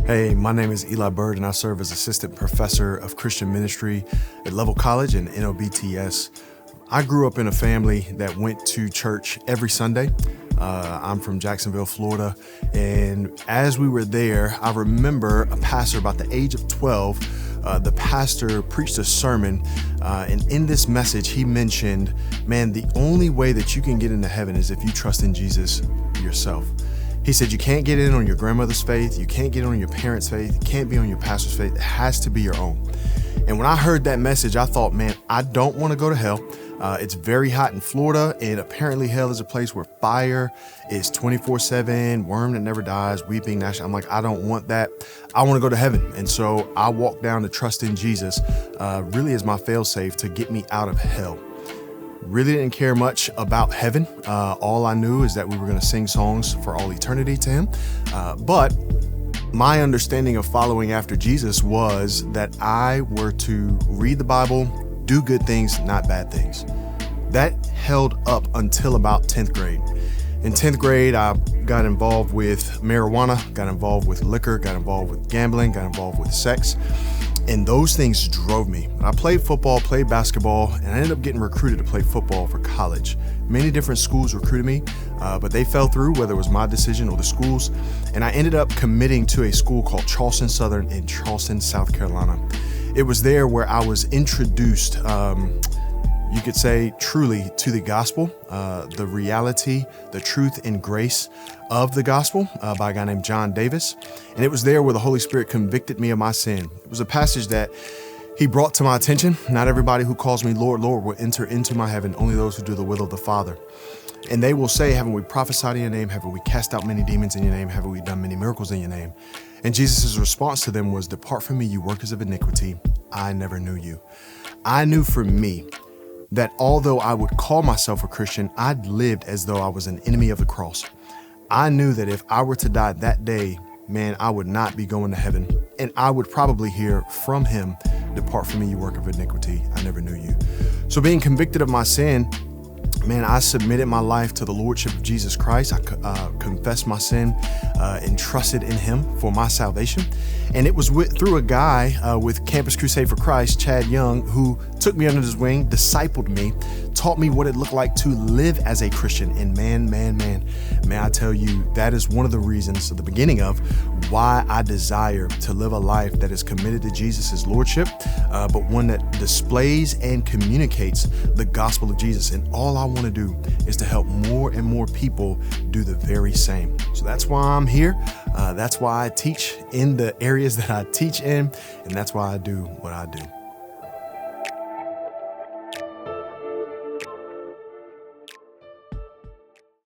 Hey, my name is Byrd, and I serve as Assistant Professor of Christian Ministry at Leavell College and NOBTS. I grew up in a family that went to church every Sunday. I'm from Jacksonville, Florida, and as we were there, I remember a pastor about the age of 12. The pastor preached a sermon, and in this message, he mentioned, man, the only way that you can get into heaven is if you trust in Jesus yourself. He said, you can't get in on your grandmother's faith, you can't get in on your parents' faith, you can't be on your pastor's faith, it has to be your own. And when I heard that message, I thought, man, I don't want to go to hell. It's very hot in Florida, and apparently hell is a place where fire is 24/7, worm that never dies, weeping, gnashing. I'm like, I don't want that. I want to go to heaven. And so I walked down to trust in Jesus, really as my fail-safe to get me out of hell. Really didn't care much about heaven. All I knew is that we were going to sing songs for all eternity to him. But my understanding of following after Jesus was that I were to read the Bible, do good things, not bad things. That held up until about 10th grade. In 10th grade, I got involved with marijuana, got involved with liquor, got involved with gambling, got involved with sex. And those things drove me. I played football, played basketball, and I ended up getting recruited to play football for college. Many different schools recruited me, but they fell through, whether it was my decision or the schools. And I ended up committing to a school called Charleston Southern in Charleston, South Carolina. It was there where I was introduced, you could say, truly to the gospel, the reality, the truth and grace of the gospel by a guy named John Davis. And it was there where the Holy Spirit convicted me of my sin. It was a passage that he brought to my attention. Not everybody who calls me Lord, Lord will enter into my heaven, only those who do the will of the Father. And they will say, haven't we prophesied in your name? Haven't we cast out many demons in your name? Haven't we done many miracles in your name? And Jesus' response to them was, depart from me, you workers of iniquity. I never knew you. I knew for me that although I would call myself a Christian, I'd lived as though I was an enemy of the cross. I knew that if I were to die that day, man, I would not be going to heaven. And I would probably hear from him, depart from me, you work of iniquity. I never knew you. So being convicted of my sin, man, I submitted my life to the Lordship of Jesus Christ. I confessed my sin and trusted in him for my salvation. And it was through a guy with Campus Crusade for Christ, Chad Young, who took me under his wing, discipled me, taught me what it looked like to live as a Christian. And man, may I tell you, that is one of the reasons, the beginning of why I desire to live a life that is committed to Jesus' Lordship, but one that displays and communicates the gospel of Jesus. And all I want to do is to help more and more people do the very same. So that's why I'm here. That's why I teach in the areas that I teach in, and that's why I do what I do.